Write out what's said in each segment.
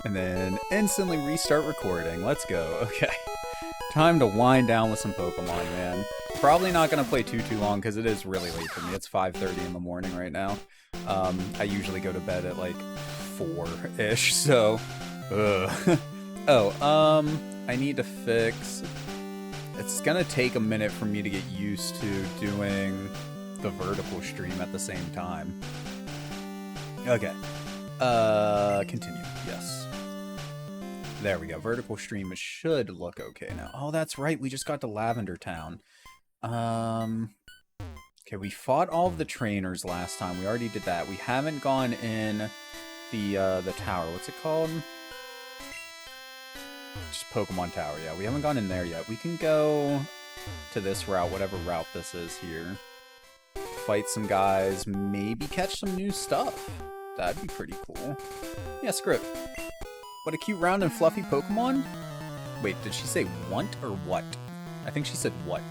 And then instantly restart recording. Let's go. Okay. Time to wind down with some Pokemon, man. Probably not going to play too long because it is really late for me. It's 5:30 in the morning right now. I usually go to bed at like 4-ish, so... Ugh. Oh, I need to fix... It's going to take a minute for me to get used to doing the vertical stream at the same time. Okay. Continue. Yes. There we go. Vertical stream should look okay now. Oh, that's right. We just got to Lavender Town. Okay, we fought all of the trainers last time. We already did that. We haven't gone in the tower. What's it called? Just Pokemon Tower. Yeah, we haven't gone in there yet. We can go to this route, whatever route this is here. Fight some guys. Maybe catch some new stuff. That'd be pretty cool. Yeah, screw it. What a cute, round, and fluffy Pokemon? Wait, did she say want or what? I think she said what.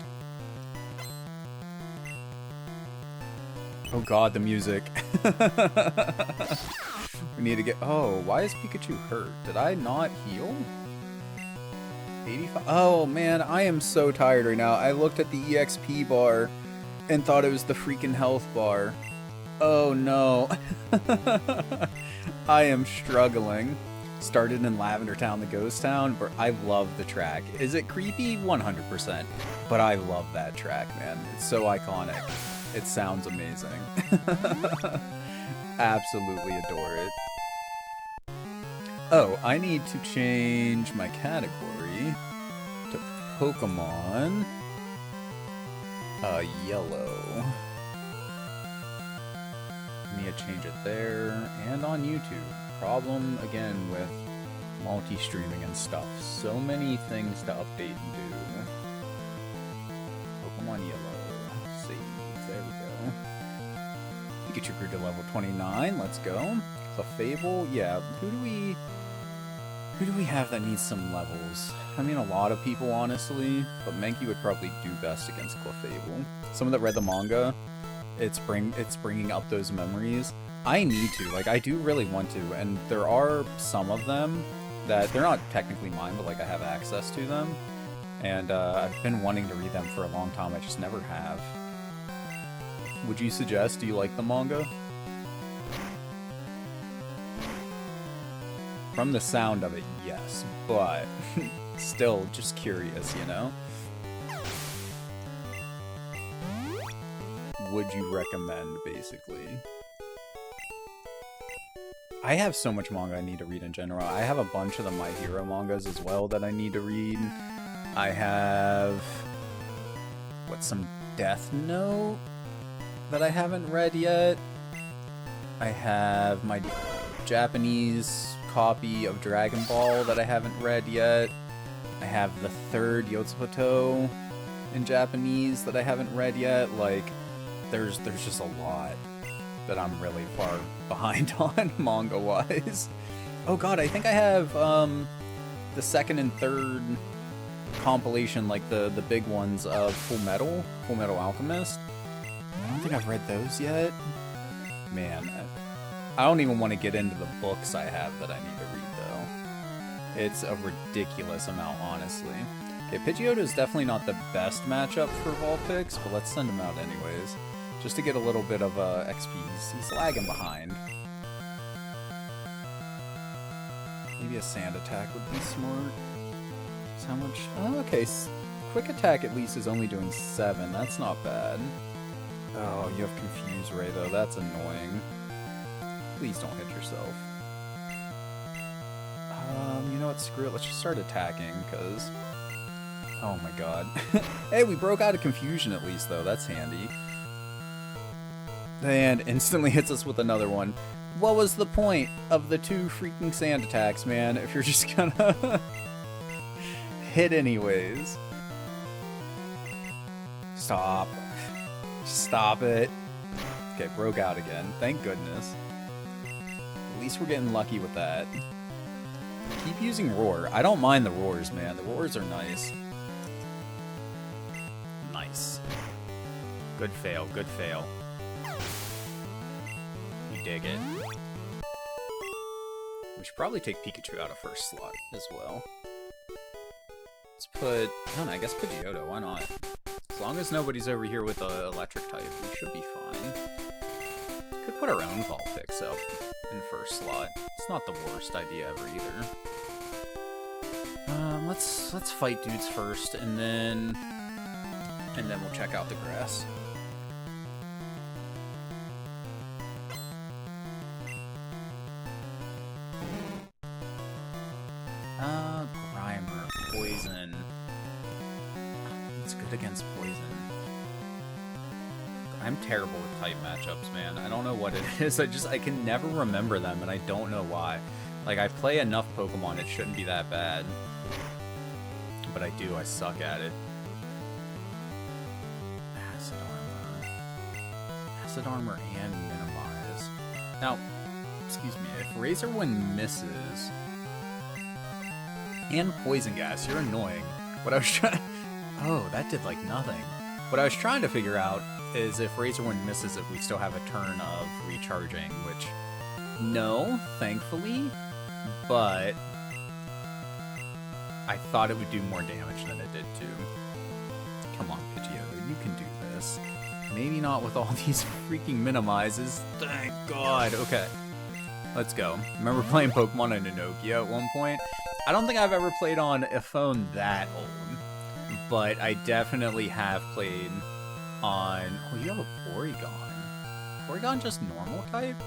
Oh god, the music. We need to get... Oh, why is Pikachu hurt? Did I not heal? 85? Oh, man, I am so tired right now. I looked at the EXP bar and thought it was the freaking health bar. Oh, no. I am struggling. Started in Lavender Town, the ghost town, but I love the track. Is it creepy? 100%. But I love that track, man. It's so iconic. It sounds amazing. Absolutely adore it. Oh, I need to change my category to Pokemon Yellow. I need to change it there and on YouTube. Problem again with multi-streaming and stuff. So many things to update and do. Pokemon Yellow. Save. There we go. Pikachu grew to level 29. Let's go. Clefable. Yeah. Who do we have that needs some levels? I mean, a lot of people, honestly. But Mankey would probably do best against Clefable. Someone that read the manga, it's bringing up those memories. I need to, like, I do really want to, and there are some of them that, they're not technically mine, but, like, I have access to them, and I've been wanting to read them for a long time, I just never have. Would you suggest, do you like the manga? From the sound of it, yes, but still just curious, you know? Would you recommend, basically? I have so much manga I need to read in general. I have a bunch of the My Hero mangas as well that I need to read. I have... some Death Note that I haven't read yet. I have my Japanese copy of Dragon Ball that I haven't read yet. I have the third Yotsubato in Japanese that I haven't read yet. Like, there's just a lot that I'm really far behind on manga-wise. Oh god, I think I have the second and third compilation, like the big ones of Full Metal Alchemist. I don't think I've read those yet. Man, I don't even want to get into the books I have that I need to read, though. It's a ridiculous amount, honestly. Okay, Pidgeotto is definitely not the best matchup for Vulpix, but let's send him out anyways. Just to get a little bit of XP. He's lagging behind. Maybe a Sand Attack would be smart. How much? Oh, okay. Quick Attack at least is only doing 7. That's not bad. Oh, you have Confuse Ray, though. That's annoying. Please don't hit yourself. You know what? Screw it. Let's just start attacking, because... Oh my god. Hey, we broke out of Confusion at least, though. That's handy. And instantly hits us with another one. What was the point of the 2 freaking Sand Attacks, man, if you're just gonna hit anyways? Stop. Stop it. Okay, broke out again. Thank goodness. At least we're getting lucky with that. Keep using Roar. I don't mind the Roars, man. The Roars are nice. Nice. Good fail, good fail. You dig it. We're should probably take Pikachu out of first slot as well. Let's put, I don't know, I guess Pidgeotto, why not? As long as nobody's over here with the electric type, we should be fine. Could put our own Vulpix up in first slot. It's not the worst idea ever either. Let's fight dudes first, and then we'll check out the grass. Grimer, poison. It's good against poison. I'm terrible with type matchups, man. I don't know what it is. I can never remember them, and I don't know why. Like, I play enough Pokemon, it shouldn't be that bad. But I do, I suck at it. Acid Armor and Minimize. Now, excuse me, if Razor Wind misses... and Poison Gas, you're annoying. What I was trying... Oh, that did, like, nothing. What I was trying to figure out is if Razor Wind misses, if we still have a turn of recharging, which... No, thankfully. But... I thought it would do more damage than it did, too. Come on, Pidgeotto, you can do this. Maybe not with all these freaking minimizes. Thank God. Okay. Let's go. Remember playing Pokemon on Nokia at one point? I don't think I've ever played on a phone that old, but I definitely have played on... Oh, you have a Porygon. Porygon just normal type?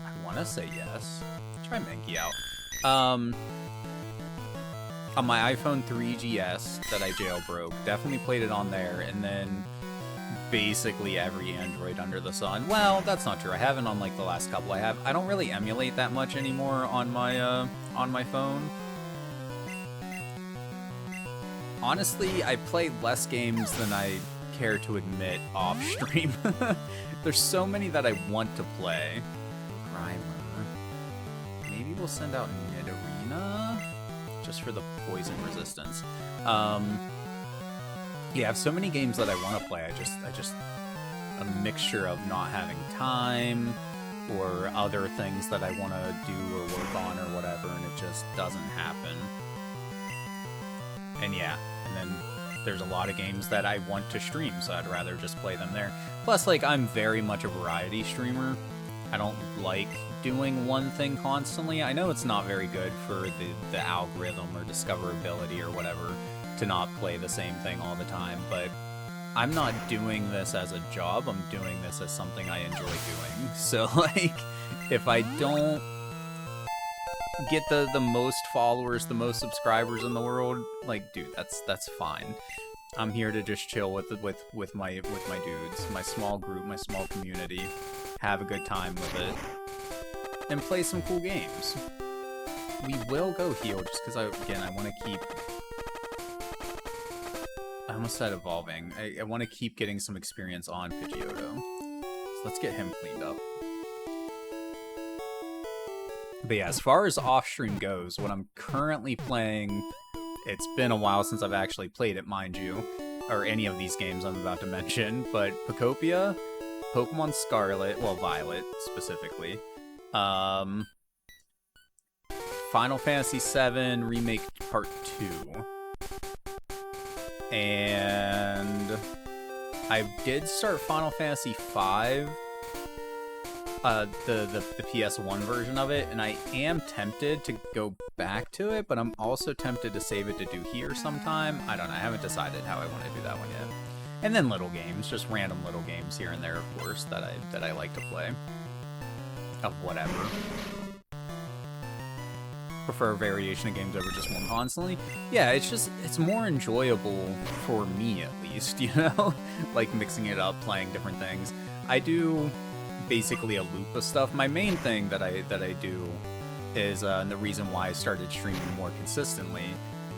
I want to say yes. Try Mankey out. On my iPhone 3GS that I jailbroke, definitely played it on there, and then basically every Android under the sun. Well, that's not true. I haven't on like the last couple. I don't really emulate that much anymore on my phone. Honestly, I play less games than I care to admit off stream. There's so many that I want to play. Grimer. Maybe we'll send out Nidorina just for the poison resistance. Yeah, I have so many games that I want to play. I just a mixture of not having time or other things that I want to do or work on or whatever, and it just doesn't happen. And yeah, and then there's a lot of games that I want to stream, so I'd rather just play them there. Plus, like, I'm very much a variety streamer. I don't like doing one thing constantly. I know it's not very good for the algorithm or discoverability or whatever to not play the same thing all the time, but I'm not doing this as a job. I'm doing this as something I enjoy doing. So, like, if I don't get the most followers, the most subscribers in the world, like, dude, that's fine. I'm here to just chill with my dudes, my small group, my small community, have a good time with it, and play some cool games. We will go heal just because I want to keep... I almost said evolving. I want to keep getting some experience on Pidgeotto. So let's get him cleaned up. But yeah, as far as off-stream goes, what I'm currently playing... It's been a while since I've actually played it, mind you, or any of these games I'm about to mention, but Pokopia, Pokemon Scarlet, well, Violet, specifically, Final Fantasy VII Remake Part 2, and I did start Final Fantasy V, the PS1 version of it, and I am tempted to go back to it, but I'm also tempted to save it to do here sometime. I don't know, I haven't decided how I want to do that one yet. And then little games, just random little games here and there, of course, that I like to play. Of whatever. Prefer variation of games over just one constantly. Yeah, it's more enjoyable for me, at least, you know? Like mixing it up, playing different things. I do basically a loop of stuff. My main thing that I do is, and the reason why I started streaming more consistently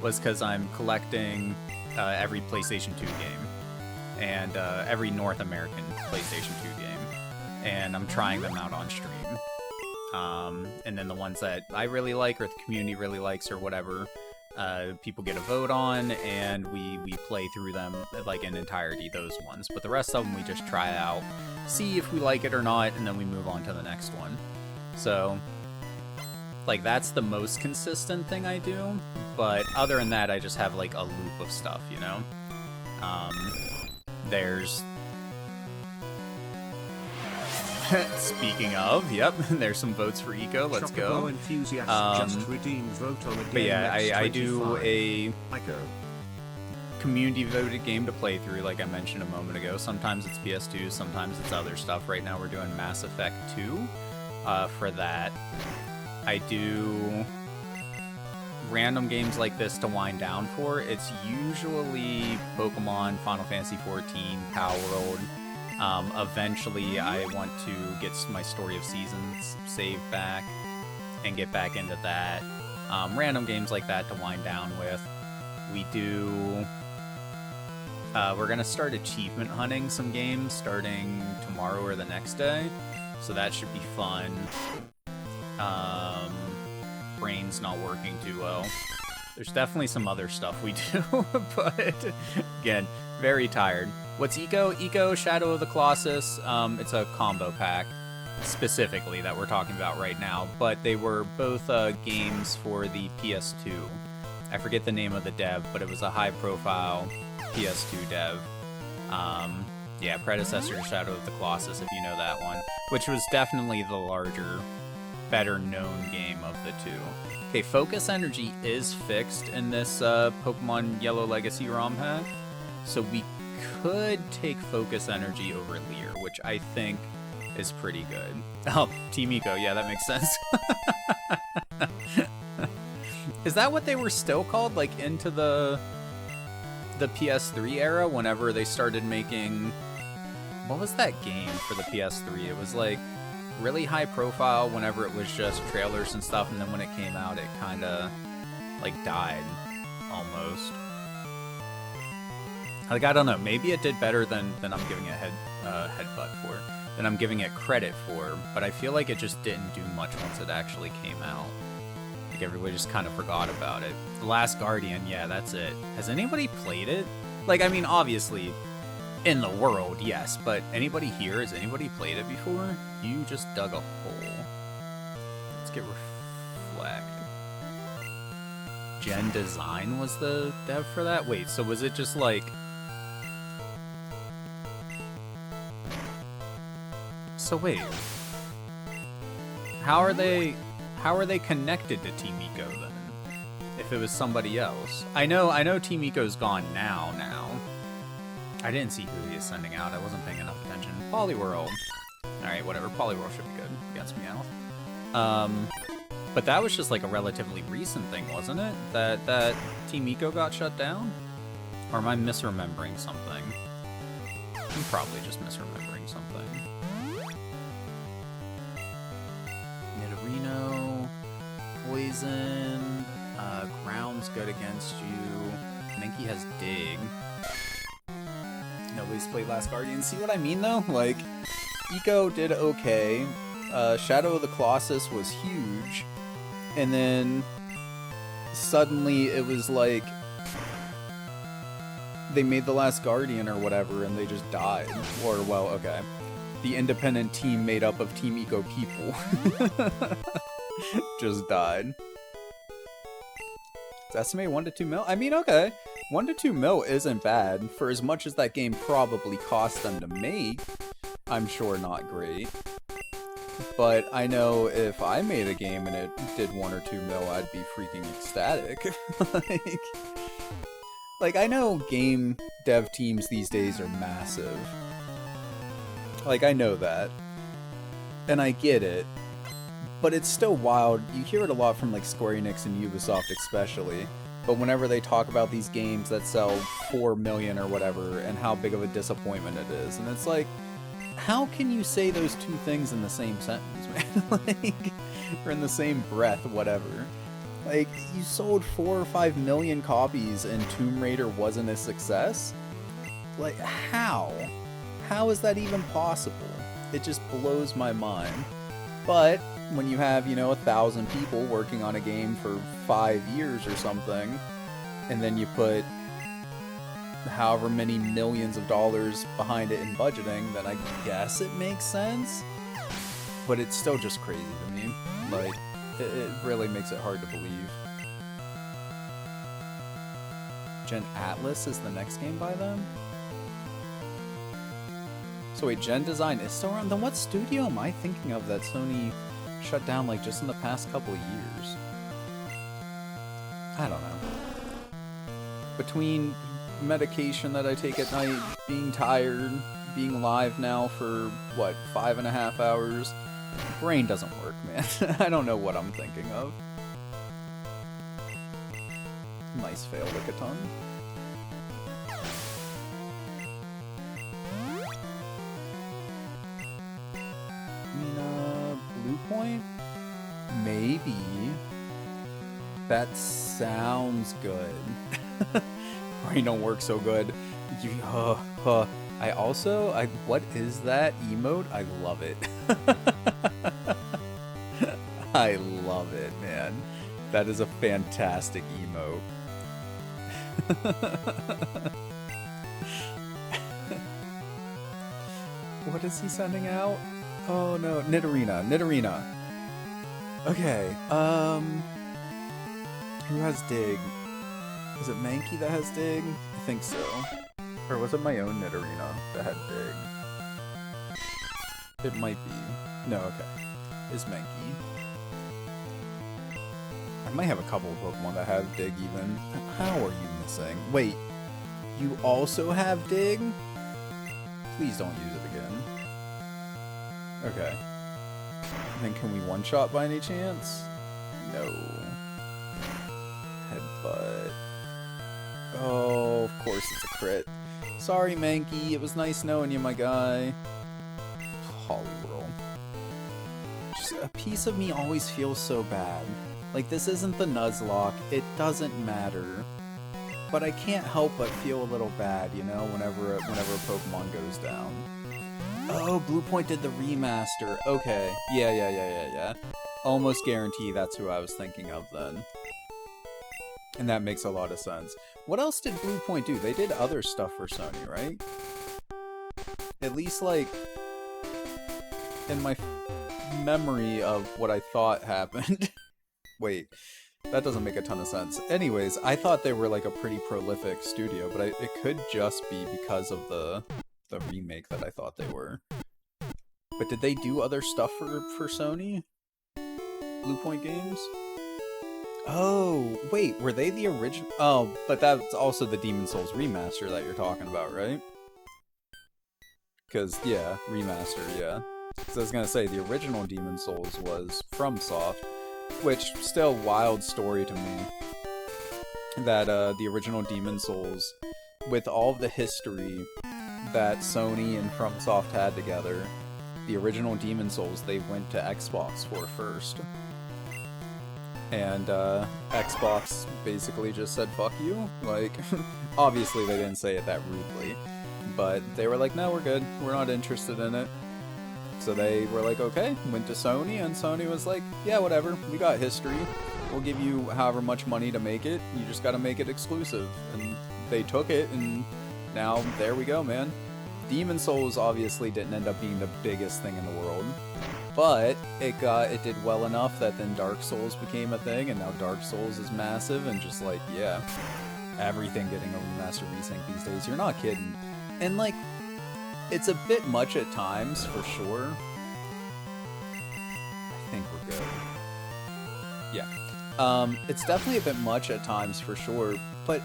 was because I'm collecting every PlayStation 2 game and every North American PlayStation 2 game, and I'm trying them out on stream. And then the ones that I really like or the community really likes or whatever, people get a vote on, and we play through them like in entirety, those ones. But the rest of them we just try out, see if we like it or not, and then we move on to the next one. So Like, that's the most consistent thing I do. But other than that, I just have, like, a loop of stuff, you know? There's... Speaking of, yep, there's some votes for Eco. Let's go. Just redeemed vote on a game. But yeah, I do 25. a community voted game to play through, like I mentioned a moment ago. Sometimes it's PS2, sometimes it's other stuff. Right now we're doing Mass Effect 2 for that. I do random games like this to wind down for. It's usually Pokemon, Final Fantasy 14, Power World. Eventually I want to get my Story of Seasons saved back and get back into that. Random games like that to wind down with. We do... we're going to start achievement hunting some games starting tomorrow or the next day. So that should be fun. Brain's not working too well. There's definitely some other stuff we do, but again, very tired. What's Eco? Eco, Shadow of the Colossus. It's a combo pack, specifically, that we're talking about right now. But they were both games for the PS2. I forget the name of the dev, but it was a high-profile PS2 dev. Yeah, predecessor to Shadow of the Colossus, if you know that one. Which was definitely the larger, better-known game of the two. Okay, Focus Energy is fixed in this Pokemon Yellow Legacy ROM hack. So we could take Focus Energy over Leer, which I think is pretty good. Oh, Team Eco, yeah, that makes sense. Is that what they were still called, like, into the PS3 era, whenever they started making... What was that game for the PS3? It was, like, really high profile whenever it was just trailers and stuff, and then when it came out, it kind of, like, died, almost. Like, I don't know, maybe it did better than I'm giving it headbutt for, than I'm giving it credit for, but I feel like it just didn't do much once it actually came out. Like, everybody just kind of forgot about it. The Last Guardian, yeah, that's it. Has anybody played it? Like, I mean, obviously, in the world, yes, but anybody here, has anybody played it before? You just dug a hole. Let's get Reflect. Gen Design was the dev for that? Wait, so was it just like... So wait. How are they connected to Team Eco then? If it was somebody else. I know Team Eco's gone now. I didn't see who he is sending out. I wasn't paying enough attention. Poliworld. Alright, whatever. Poliworld should be good against Meowth. But that was just like a relatively recent thing, wasn't it? That Team Eco got shut down? Or am I misremembering something? I'm probably just misremembering something. Nidorino, Poison, Ground's good against you. Minky has Dig. Nobody's played Last Guardian. See what I mean, though? Like, Eco did okay. Shadow of the Colossus was huge. And then suddenly it was like they made The Last Guardian or whatever and they just died. Or, well, okay. The independent team made up of Team Eco people just died. It's estimated 1 to 2 mil? I mean, okay. 1 to 2 mil isn't bad. For as much as that game probably cost them to make, I'm sure not great. But I know if I made a game and it did 1 or 2 mil, I'd be freaking ecstatic. like, I know game dev teams these days are massive. Like, I know that. And I get it. But it's still wild. You hear it a lot from, like, Square Enix and Ubisoft especially. But whenever they talk about these games that sell 4 million or whatever, and how big of a disappointment it is, and it's like, how can you say those two things in the same sentence, man? Like, or in the same breath, whatever. Like, you sold 4 or 5 million copies and Tomb Raider wasn't a success? Like, how? How is that even possible? It just blows my mind. But when you have, you know, 1,000 people working on a game for 5 years or something, and then you put however many millions of dollars behind it in budgeting, then I guess it makes sense. But it's still just crazy to me. Like, It really makes it hard to believe. Gen Atlas is the next game by them? So wait, Gen Design is still around? Then what studio am I thinking of that Sony shut down like just in the past couple of years? I don't know. Between medication that I take at night, being tired, being alive now for, what, 5.5 hours, brain doesn't work, man. I don't know what I'm thinking of. Nice fail, Lickitung. Blue Point? Maybe. That sounds good. Brain don't work so good. What is that emote? I love it. I love it, man. That is a fantastic emote. What is he sending out? Oh no, Nidorina. Okay, who has Dig? Is it Mankey that has Dig? I think so. Or was it my own Nidorina that had Dig? It might be. No, okay. It's Mankey. I might have a couple of Pokemon that have Dig even. How are you missing? Wait, you also have Dig? Please don't use it again. Okay. Then can we one-shot by any chance? No. Headbutt. Oh, of course it's a crit. Sorry, Mankey. It was nice knowing you, my guy. Poliwhirl. Just a piece of me always feels so bad. Like, this isn't the Nuzlocke. It doesn't matter. But I can't help but feel a little bad, you know, whenever a Pokemon goes down. Oh, Blue Point did the remaster. Okay. Yeah. Almost guarantee that's who I was thinking of then. And that makes a lot of sense. What else did Blue Point do? They did other stuff for Sony, right? At least, like, in my memory of what I thought happened. Wait, that doesn't make a ton of sense. Anyways, I thought they were, like, a pretty prolific studio, but it could just be because of the remake that I thought they were. But did they do other stuff for Sony? Blue Point Games? Oh, wait, were they the original? Oh, but that's also the Demon Souls remaster that you're talking about, right? Because, yeah, remaster, yeah. Because I was gonna say, the original Demon Souls was FromSoft, which, still wild story to me. That, the original Demon Souls, with all of the history that Sony and FromSoft had together, the original Demon Souls they went to Xbox for first. And Xbox basically just said, fuck you. Like, obviously they didn't say it that rudely, but they were like, no, we're good. We're not interested in it. So they were like, okay, went to Sony, and Sony was like, yeah, whatever. We got history. We'll give you however much money to make it. You just gotta make it exclusive. And they took it, and now there we go, man. Demon Souls obviously didn't end up being the biggest thing in the world, but it did well enough that then Dark Souls became a thing, and now Dark Souls is massive, and just like, yeah, everything getting a remaster resync these days. You're not kidding. And like, it's a bit much at times, for sure. I think we're good. Yeah. It's definitely a bit much at times, for sure, but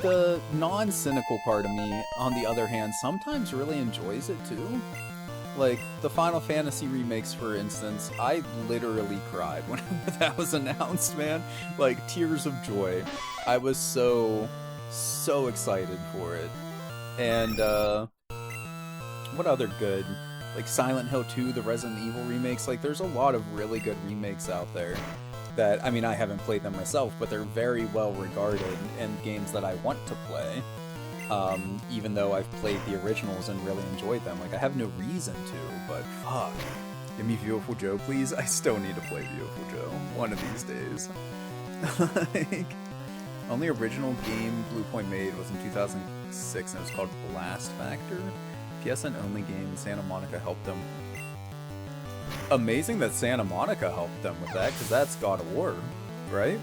the non-cynical part of me, on the other hand, sometimes really enjoys it too. Like, the Final Fantasy remakes, for instance, I literally cried when that was announced, man. Like, tears of joy. I was so excited for it. And, what other good? Like, Silent Hill 2, the Resident Evil remakes, like, there's a lot of really good remakes out there. That, I mean, I haven't played them myself, but they're very well regarded and games that I want to play. Even though I've played the originals and really enjoyed them. Like, I have no reason to, but fuck. Give me Beautiful Joe, please. I still need to play Beautiful Joe one of these days. Like, only original game Blue Point made was in 2006, and it was called Blast Factor. PSN only game, Santa Monica helped them. Amazing that Santa Monica helped them with that, because that's God of War, right?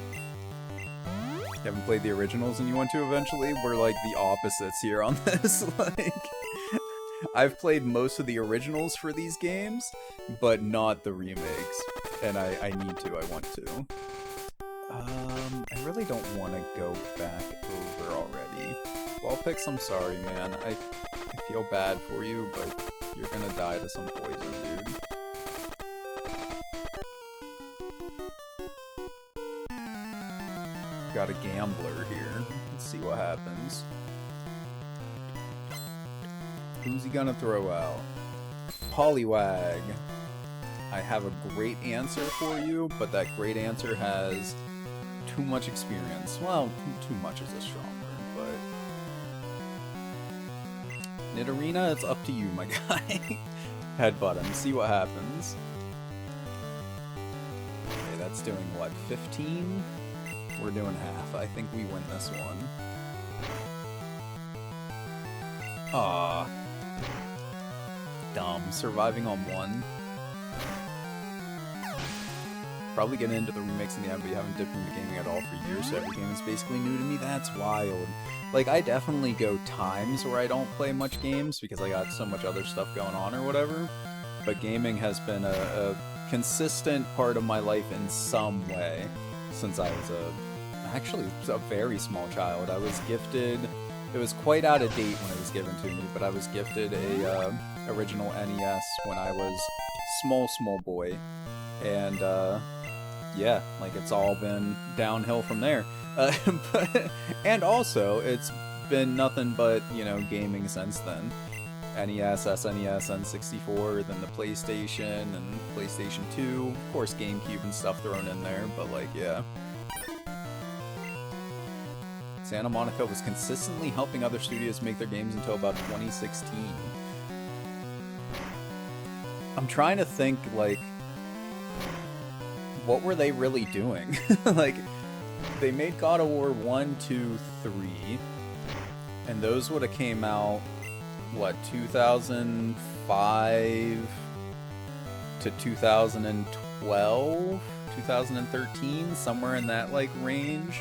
You haven't played the originals and you want to eventually? We're like the opposites here on this. Like, I've played most of the originals for these games, but not the remakes. And I need to, I want to. I really don't want to go back over already. Well, I'll pick some sorry, man. I feel bad for you, but you're gonna die to some poison, dude. Got a gambler here. Let's see what happens. Who's he gonna throw out? Poliwag. I have a great answer for you, but that great answer has too much experience. Well, too much is a strong word, but... Nidorina, it's up to you, my guy. Headbutt him, see what happens. Okay, that's doing what, 15? We're doing half. I think we win this one. Aw. Dumb. Surviving on one. Probably getting into the remakes in the end, but you haven't dipped into gaming at all for years, so every game is basically new to me. That's wild. Like, I definitely go times where I don't play much games because I got so much other stuff going on or whatever. But gaming has been a consistent part of my life in some way since I was actually a very small child. I was gifted, it was quite out of date when it was given to me, but I was gifted a original NES when I was small boy, and yeah, like it's all been downhill from there. And also it's been nothing but, you know, gaming since then. NES, SNES, N64, then the PlayStation and PlayStation 2, of course GameCube and stuff thrown in there, but like, yeah. Santa Monica was consistently helping other studios make their games until about 2016. I'm trying to think, like, what were they really doing? Like, they made God of War 1, 2, 3, and those would have came out, what, 2005 to 2012, 2013, somewhere in that, like, range.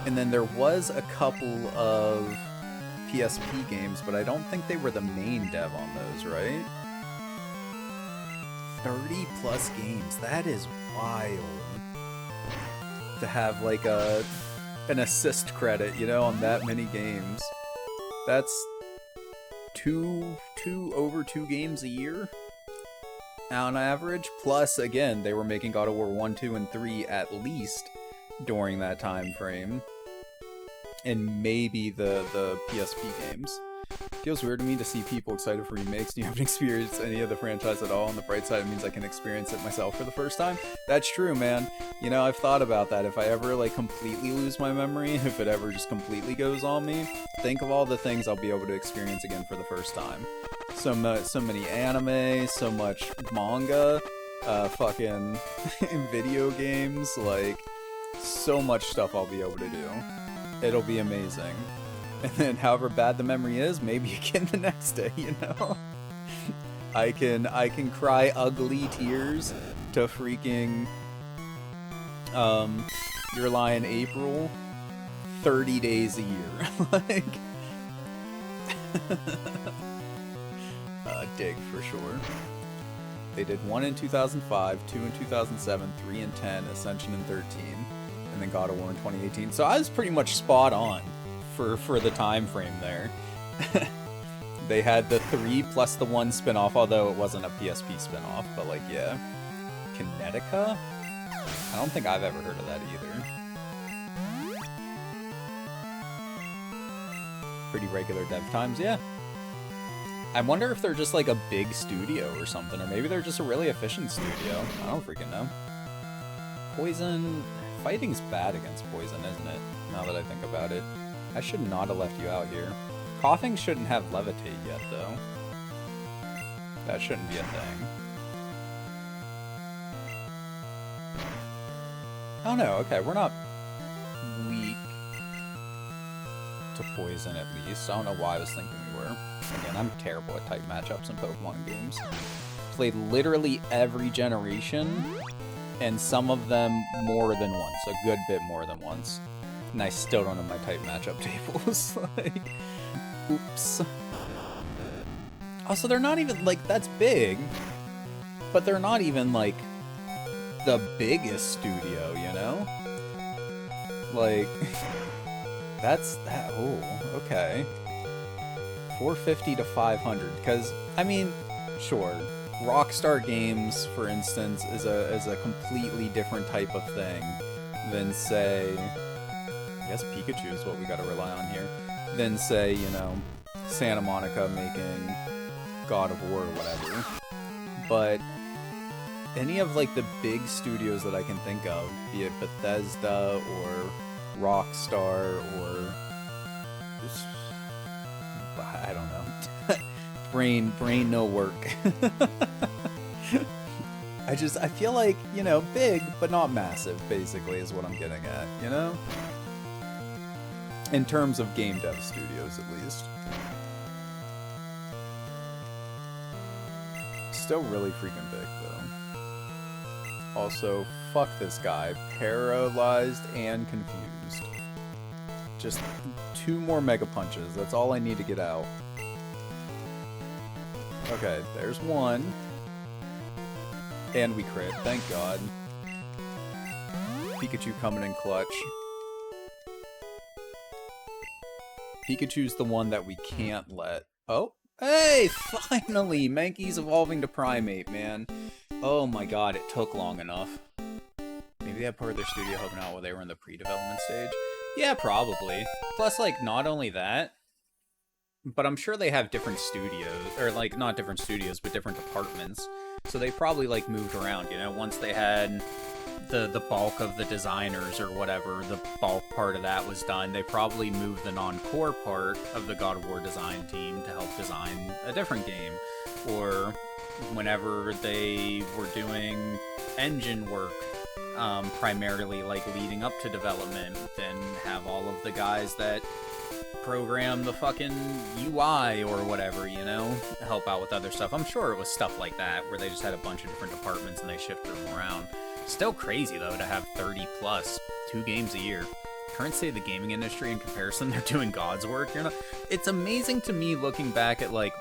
And then there was a couple of PSP games, but I don't think they were the main dev on those, right? 30 plus games, that is wild. To have like an assist credit, you know, on that many games. That's over two games a year on average. Plus, again, they were making God of War 1, 2, and 3 at least during that time frame. And maybe the PSP games. Feels weird to me to see people excited for remakes. You haven't experienced any of the franchise at all. On the bright side, it means I can experience it myself for the first time. That's true, man. You know, I've thought about that. If I ever, like, completely lose my memory, if it ever just completely goes on me, think of all the things I'll be able to experience again for the first time. So many anime, so much manga, fucking video games, like, so much stuff I'll be able to do. It'll be amazing. And then however bad the memory is, maybe again the next day, you know? I can cry ugly tears to freaking Your Lie in April 30 days a year. Like dig for sure. They did 1 in 2005, 2 in 2007, 3 in 10, Ascension in 13, and then God of War in 2018. So I was pretty much spot on for the time frame there. They had the 3 plus the 1 spin-off, although it wasn't a PSP spin-off, but like, yeah. Kinetica? I don't think I've ever heard of that either. Pretty regular dev times, yeah. I wonder if they're just like a big studio or something, or maybe they're just a really efficient studio. I don't freaking know. Poison... Fighting's bad against poison, isn't it? Now that I think about it. I should not have left you out here. Coughing shouldn't have levitate yet, though. That shouldn't be a thing. Oh no, okay, we're not weak to poison at least. I don't know why I was thinking we were. Again, I'm terrible at type matchups in Pokemon games. played literally every generation, and some of them more than once, a good bit more than once. And I still don't have my type matchup tables. Like, oops. Also, they're not even, like, that's big, but they're not even, like, the biggest studio, you know? Like, that's that. Oh, okay. 450 to 500, because, I mean, sure, Rockstar Games, for instance, is a completely different type of thing than, say, I guess Pikachu is what we gotta rely on here, than, say, you know, Santa Monica making God of War or whatever. But any of, like, the big studios that I can think of, be it Bethesda or Rockstar or just, I don't know. brain no work. I feel like, you know, big but not massive, basically, is what I'm getting at, you know? In terms of game dev studios, at least. Still really freaking big, though. Also, fuck this guy. Paralyzed and confused. Just 2 more Mega Punches. That's all I need to get out. Okay, there's 1. And we crit, thank God. Pikachu coming in clutch. Pikachu's the one that we can't let... Oh! Hey! Finally! Mankey's evolving to Primate, man. Oh my god, it took long enough. Maybe they had part of their studio helping out while they were in the pre-development stage? Yeah, probably. Plus, like, not only that, but I'm sure they have different studios, or, like, not different studios, but different departments. So they probably, like, moved around, you know? Once they had the bulk of the designers or whatever, the bulk part of that was done, they probably moved the non-core part of the God of War design team to help design a different game. Or whenever they were doing engine work, primarily, like, leading up to development, then have all of the guys that program the fucking UI or whatever, you know, help out with other stuff. I'm sure it was stuff like that, where they just had a bunch of different departments and they shifted them around. Still crazy, though, to have 30 plus, 2 games a year. Current state of the gaming industry in comparison, they're doing God's work. It's amazing to me looking back at, like,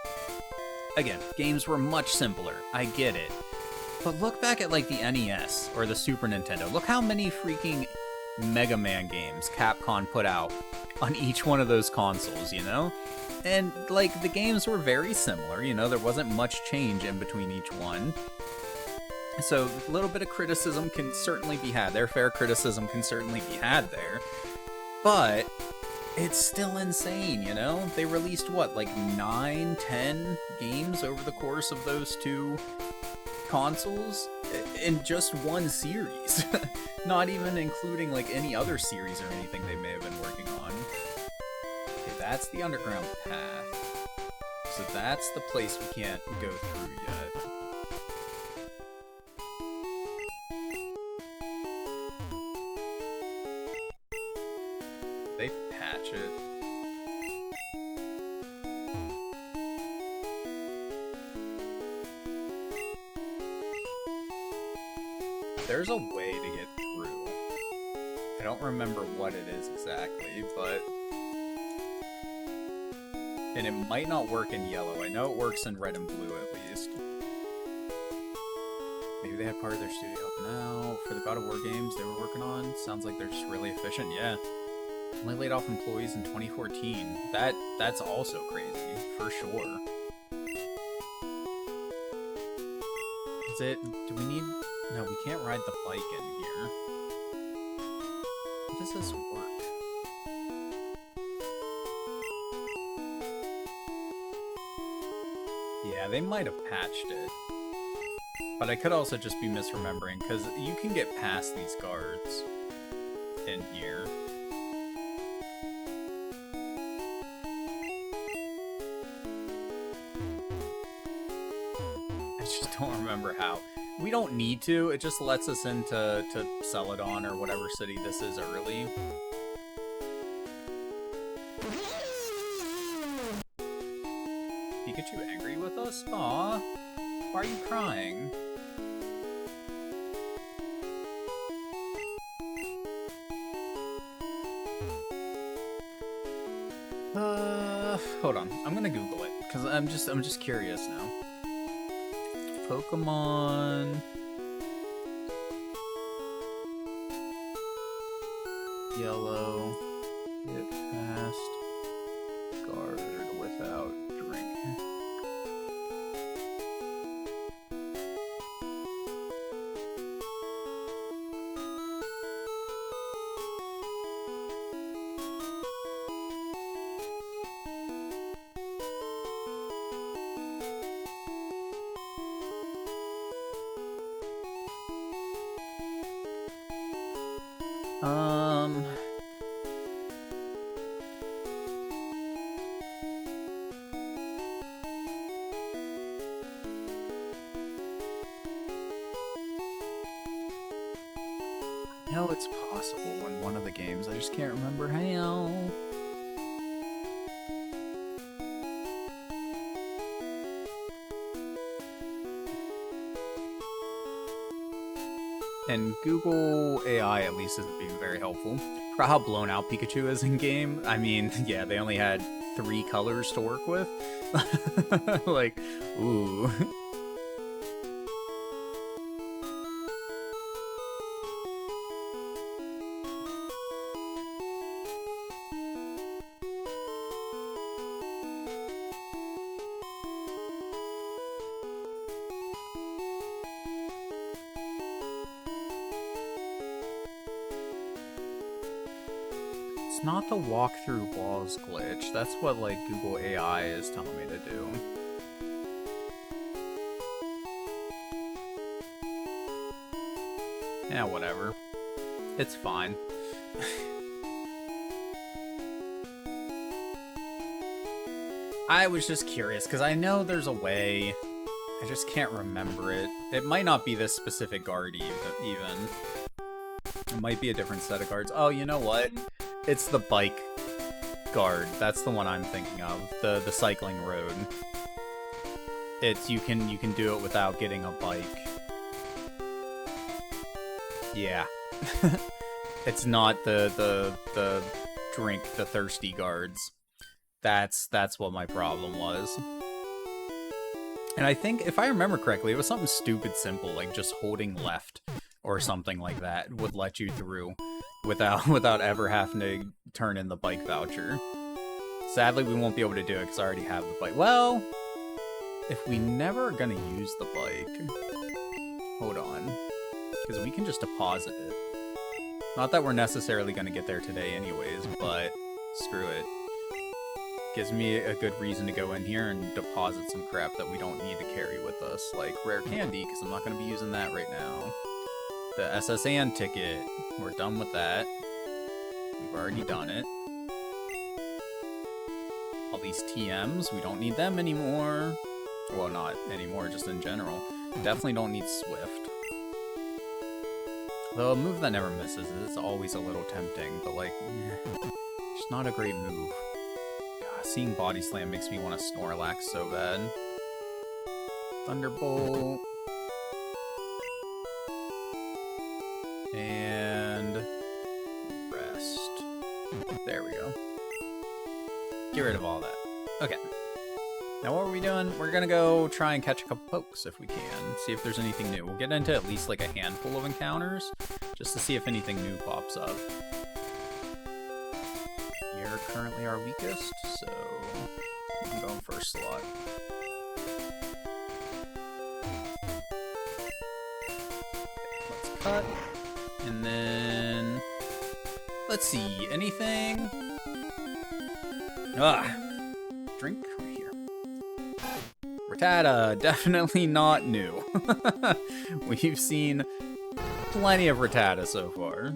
again, games were much simpler. I get it. But look back at, like, the NES or the Super Nintendo. Look how many freaking Mega Man games Capcom put out on each one of those consoles, you know? And, like, the games were very similar, you know? There wasn't much change in between each one. So, a little bit of criticism can certainly be had there. Fair criticism can certainly be had there. But it's still insane, you know? They released, what, like 9, 10 games over the course of those 2 consoles? In just one series. Not even including, like, any other series or anything they may have been working on. Okay, that's the underground path. So that's the place we can't go through yet. They patch it. There's a way to get through. I don't remember what it is exactly, but... And it might not work in yellow. I know it works in red and blue, at least. Maybe they had part of their studio helping out for the God of War games they were working on. Sounds like they're just really efficient, yeah. Only laid off employees in 2014. That's also crazy, for sure. Is it... Do we need... No, we can't ride the bike in here. How does this work? Yeah, they might have patched it. But I could also just be misremembering, because you can get past these guards in here. I just don't remember how. We don't need to, it just lets us into Celadon or whatever city this is early. Pikachu angry with us? Aww. Why are you crying? Hold on. I'm gonna Google it because I'm just curious now. Pokemon Yellow get fast guard without drink. No, it's possible in one of the games. I just can't remember how. And Google AI at least isn't being very helpful. For how blown out Pikachu is in game, I mean, yeah, they only had 3 colors to work with. Like, ooh. It's not the walk through walls glitch. That's what, like, Google AI is telling me to do. Yeah, whatever. It's fine. I was just curious, because I know there's a way. I just can't remember it. It might not be this specific guard even. It might be a different set of guards. Oh, you know what? It's the bike guard. That's the one I'm thinking of. The cycling road. It's you can do it without getting a bike. Yeah. It's not the drink the thirsty guards. That's what my problem was. And I think if I remember correctly, it was something stupid simple, like just holding left or something like that would let you through without ever having to turn in the bike voucher. Sadly, we won't be able to do it because I already have the bike. Well, if we never are going to use the bike... Hold on. Because we can just deposit it. Not that we're necessarily going to get there today anyways, but screw it. Gives me a good reason to go in here and deposit some crap that we don't need to carry with us, like rare candy, because I'm not going to be using that right now. The SSN ticket, we're done with that. We've already done it. All these TMs, we don't need them anymore. Well, not anymore, just in general. Definitely don't need Swift. Though a move that never misses is always a little tempting, but like, it's not a great move. God, seeing Body Slam makes me want to Snorlax so bad. Thunderbolt. And rest. There we go. Get rid of all that. Okay. Now what are we doing? We're gonna go try and catch a couple pokes if we can. See if there's anything new. We'll get into at least like a handful of encounters just to see if anything new pops up. You're currently our weakest, so you can go in first slot. Let's cut. And then, let's see, anything? Drink right here. Rattata, definitely not new. We've seen plenty of Rattata so far.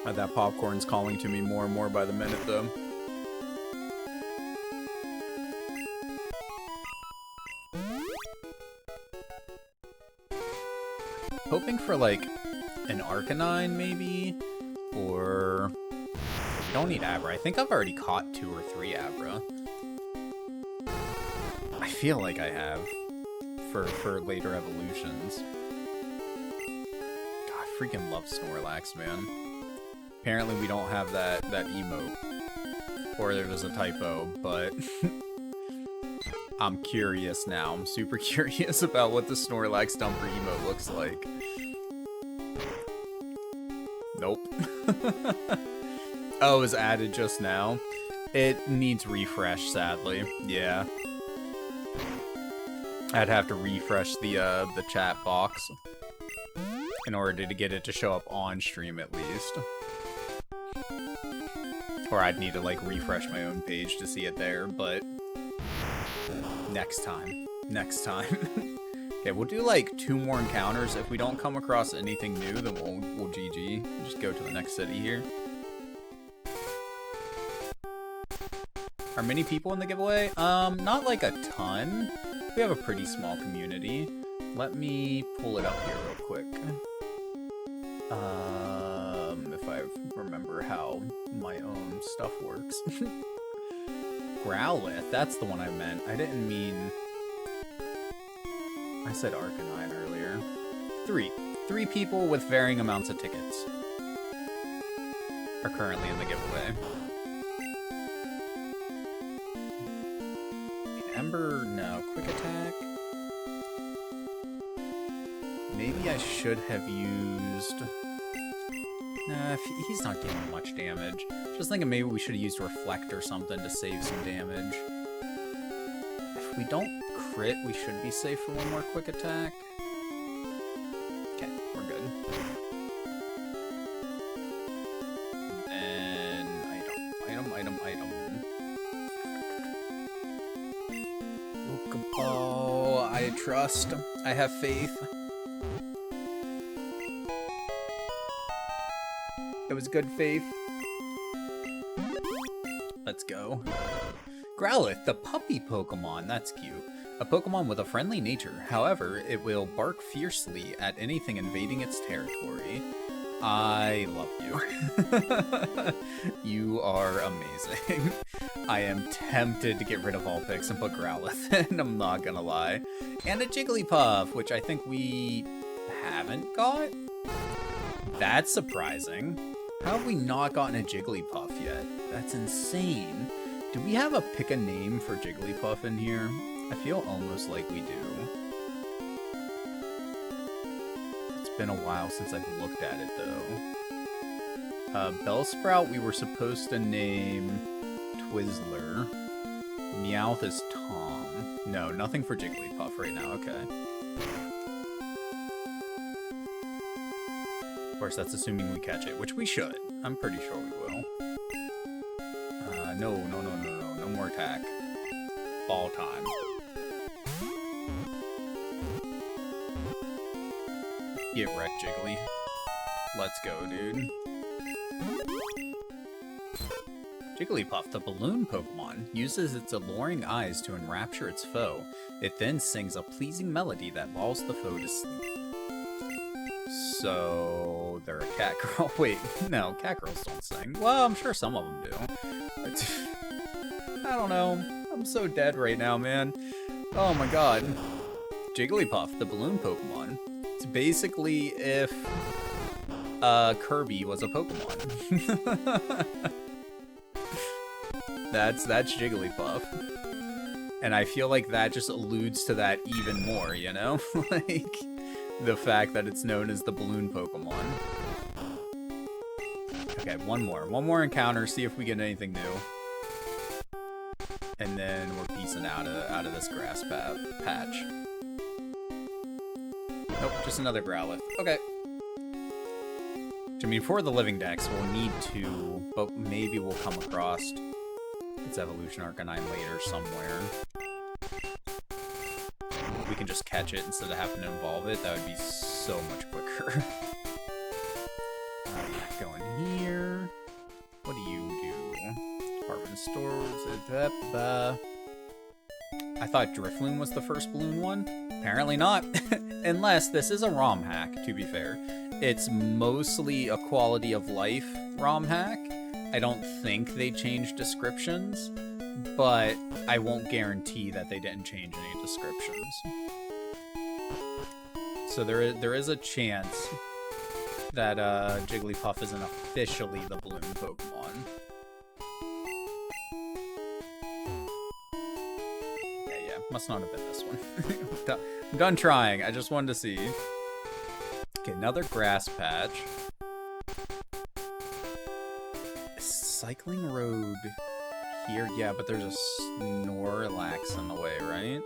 That popcorn's calling to me more and more by the minute, though. Hoping for, like, an Arcanine, maybe? Or Don't need Abra. I think I've already caught 2 or 3 Abra. I feel like I have for later evolutions. God, I freaking love Snorlax, man. Apparently we don't have that emote. Or there was a typo, but I'm curious now. I'm super curious about what the Snorlax Dumper emote looks like. Nope. Oh, it was added just now. It needs refresh, sadly. Yeah. I'd have to refresh the chat box in order to get it to show up on stream at least. Or I'd need to like refresh my own page to see it there, but next time. Next time. Okay, we'll do like 2 more encounters. If we don't come across anything new, then we'll GG. Just go to the next city here. Are many people in the giveaway? Not like a ton. We have a pretty small community. Let me pull it up here real quick. If I remember how my own stuff works. Growlithe, that's the one I meant. I didn't mean... I said Arcanine earlier. 3 people with varying amounts of tickets are currently in the giveaway. Ember, no. Quick attack. Maybe I should have used... Nah, he's not dealing much damage. Just thinking maybe we should have used Reflect or something to save some damage. If we don't crit, we should be safe for 1 more quick attack. Okay, we're good. And item. Pokeball, I trust. I have faith. It was good faith. Let's go. Growlithe, the puppy Pokemon. That's cute. A Pokemon with a friendly nature. However, it will bark fiercely at anything invading its territory. I love you. You are amazing. I am tempted to get rid of Vulpix and put Growlithe in, I'm not gonna lie. And a Jigglypuff, which I think we haven't got? That's surprising. How have we not gotten a Jigglypuff yet? That's insane. Do we have a pick a name for Jigglypuff in here? I feel almost like we do. It's been a while since I've looked at it, though. Bellsprout, we were supposed to name Twizzler. Meowth is Tom. No, nothing for Jigglypuff right now, okay. Of course, that's assuming we catch it, which we should. I'm pretty sure we will. No more attack. Ball time. Get wrecked, Jiggly. Let's go, dude. Jigglypuff, the balloon Pokemon, uses its alluring eyes to enrapture its foe. It then sings a pleasing melody that lulls the foe to sleep. So, they're a cat girl. Wait, no, cat girls don't sing. Well, I'm sure some of them do. I don't know. I'm so dead right now, man. Oh my god. Jigglypuff, the balloon Pokemon. It's basically if Kirby was a Pokemon. That's Jigglypuff. And I feel like that just alludes to that even more, you know? Like, the fact that it's known as the balloon Pokemon. Okay, one more encounter, see if we get anything new. And then we're peacing out of this grass patch. Nope, just another Growlithe. Okay. I mean, for the living dex, we'll need to, but maybe we'll come across its evolution Arcanine later somewhere. We can just catch it instead of having to evolve it. That would be so much quicker. Go in here. What do you do? Department stores. I thought Drifloon was the first balloon one. Apparently not. Unless this is a ROM hack, to be fair. It's mostly a quality of life ROM hack. I don't think they changed descriptions, but I won't guarantee that they didn't change any descriptions. So there is a chance that Jigglypuff isn't officially the Bloom Pokemon. Yeah, must not have been this one. I'm done trying. I just wanted to see. Okay, another grass patch. Cycling road here, yeah, but there's a Snorlax in the way, right?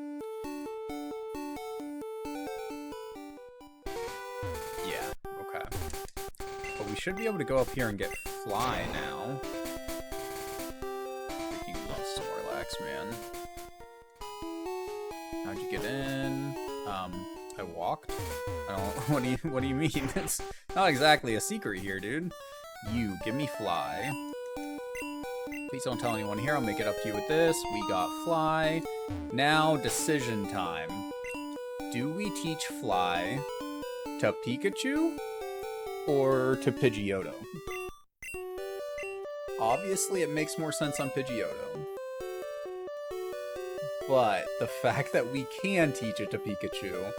Yeah, okay. But we should be able to go up here and get Fly now. Freaking love Snorlax, man. How'd you get in? I walked? I don't, what do you mean? It's not exactly a secret here, dude. You, give me Fly. Please don't tell anyone here, I'll make it up to you with this. We got Fly. Now, decision time. Do we teach Fly to Pikachu or to Pidgeotto? Obviously, it makes more sense on Pidgeotto. But the fact that we can teach it to Pikachu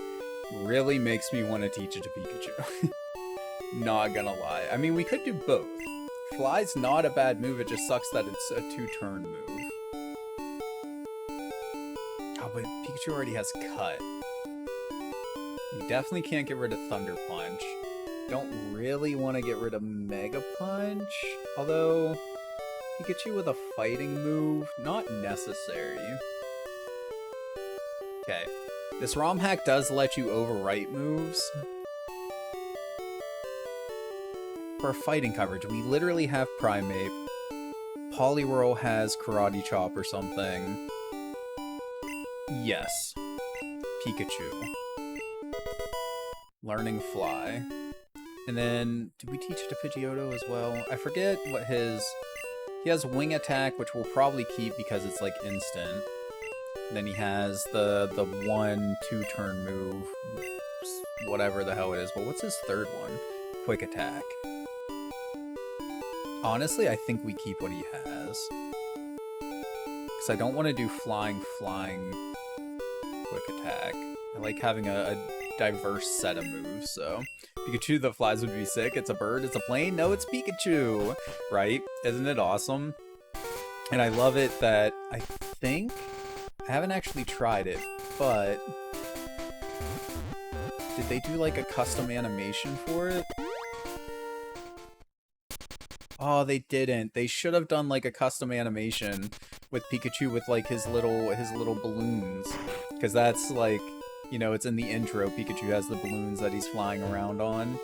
really makes me want to teach it to Pikachu. Not gonna lie. I mean, we could do both. Fly's not a bad move, it just sucks that it's a 2-turn move. Oh, but Pikachu already has Cut. You definitely can't get rid of Thunder Punch. Don't really want to get rid of Mega Punch. Although, Pikachu with a fighting move, not necessary. Okay. This ROM hack does let you overwrite moves. For fighting coverage, we literally have Primeape. Poliwhirl has Karate Chop or something. Yes. Pikachu. Learning Fly. And then, did we teach it to Pidgeotto as well? I forget what his... He has Wing Attack, which we'll probably keep because it's like instant. Then he has the 1-2-turn move. Whatever the hell it is. But what's his third one? Quick Attack. Honestly, I think we keep what he has. Because I don't want to do flying, quick attack. I like having a diverse set of moves, so... Pikachu that flies would be sick. It's a bird, it's a plane. No, it's Pikachu! Right? Isn't it awesome? And I love it that I think... I haven't actually tried it, but... Did they do like a custom animation for it? Oh, they didn't. They should have done like a custom animation with Pikachu with like his little balloons. Because that's like, you know, it's in the intro. Pikachu has the balloons that he's flying around on.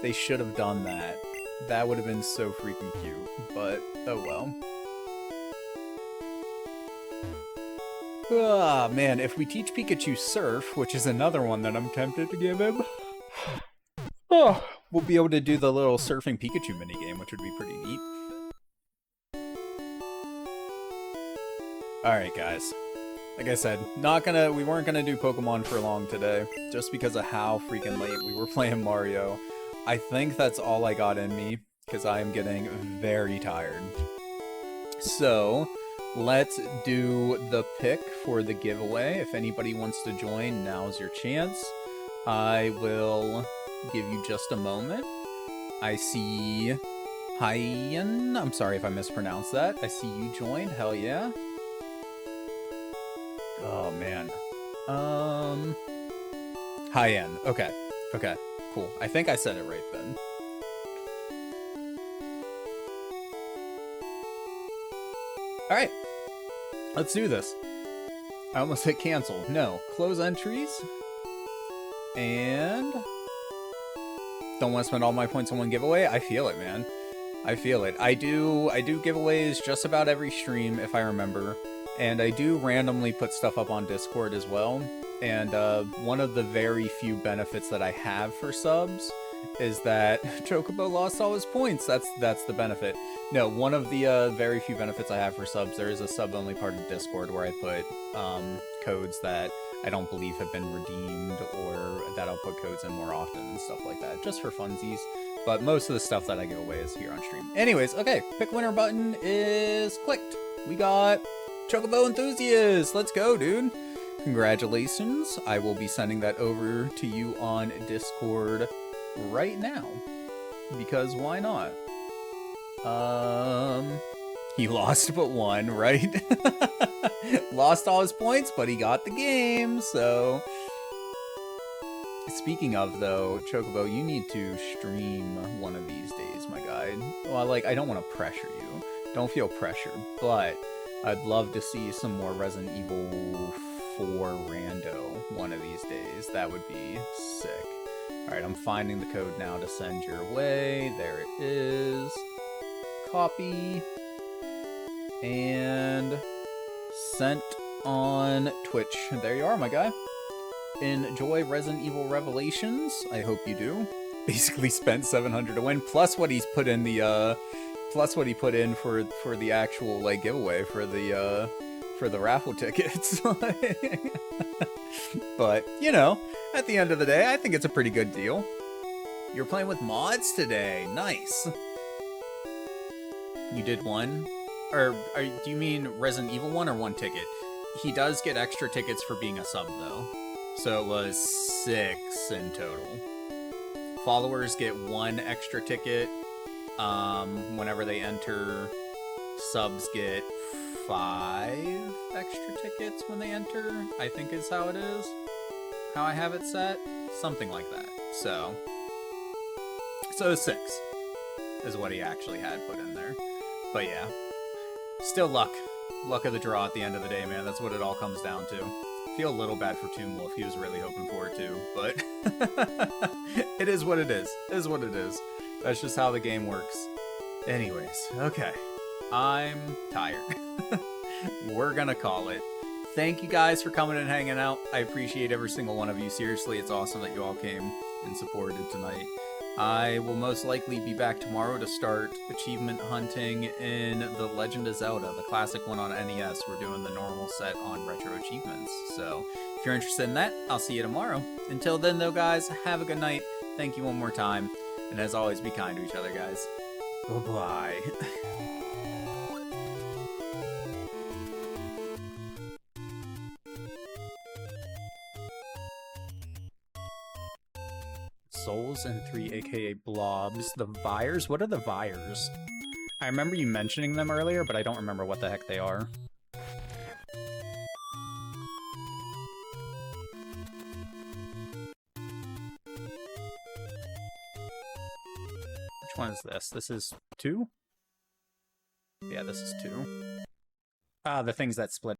They should have done that. That would have been so freaking cute. But, oh well. Ah, man, if we teach Pikachu Surf, which is another one that I'm tempted to give him, oh, we'll be able to do the little surfing Pikachu minigame, which would be pretty neat. Alright, guys. Like I said, we weren't gonna do Pokemon for long today, just because of how freaking late we were playing Mario. I think that's all I got in me, because I am getting very tired. So... let's do the pick for the giveaway. If anybody wants to join, now's your chance. I will give you just a moment. I see Hyen. I'm sorry if I mispronounced that. I see you joined. Hell yeah. Oh, man. Hyen. Okay. Okay. Cool. I think I said it right then. Alright, let's do this. I almost hit cancel. No, close entries. And... don't want to spend all my points on one giveaway? I feel it, man. I feel it. I do giveaways just about every stream, if I remember. And I do randomly put stuff up on Discord as well. And one of the very few benefits that I have for subs is that Chocobo lost all his points. That's the benefit. No, one of the very few benefits I have for subs, there is a sub-only part of Discord where I put codes that I don't believe have been redeemed, or that I'll put codes in more often and stuff like that, just for funsies. But most of the stuff that I give away is here on stream. Anyways, okay, pick winner button is clicked. We got Chocobo Enthusiast. Let's go, dude. Congratulations. I will be sending that over to you on Discord right now. Because why not? He lost but won, right? Lost all his points, but he got the game, so... Speaking of, though, Chocobo, you need to stream one of these days, my guy. Well, like, I don't want to pressure you. Don't feel pressured, but I'd love to see some more Resident Evil 4 rando one of these days. That would be sick. Alright, I'm finding the code now to send your way. There it is. Copy. And sent on Twitch. There you are, my guy. Enjoy Resident Evil Revelations. I hope you do. Basically spent 700 to win, plus what he's put in the plus what he put in for the actual like giveaway for the raffle tickets. But, you know, at the end of the day, I think it's a pretty good deal. You're playing with mods today. Nice. You did one? Or do you mean Resident Evil 1 or one ticket? He does get extra tickets for being a sub, though. So it was 6 in total. Followers get 1 extra ticket whenever they enter. Subs get 5 extra tickets when they enter, I think is how it is. How I have it set. Something like that. So 6 is what he actually had put in there. But yeah. Still luck. Luck of the draw at the end of the day, man. That's what it all comes down to. Feel a little bad for Toon Wolf. He was really hoping for it too, but it is what it is. It is what it is. That's just how the game works. Anyways, okay. I'm tired. We're gonna call it. Thank you guys for coming and hanging out. I appreciate every single one of you. Seriously, it's awesome that you all came and supported tonight. I will most likely be back tomorrow to start achievement hunting in The Legend of Zelda, the classic one on NES. We're doing the normal set on retro achievements. So if you're interested in that, I'll see you tomorrow. Until then, though, guys, have a good night. Thank you one more time. And as always, be kind to each other, guys. Bye-bye. Souls and 3 aka blobs. The Vires? What are the Vires? I remember you mentioning them earlier, but I don't remember what the heck they are. Which one is this? This is 2? Yeah, this is 2. Ah, the things that split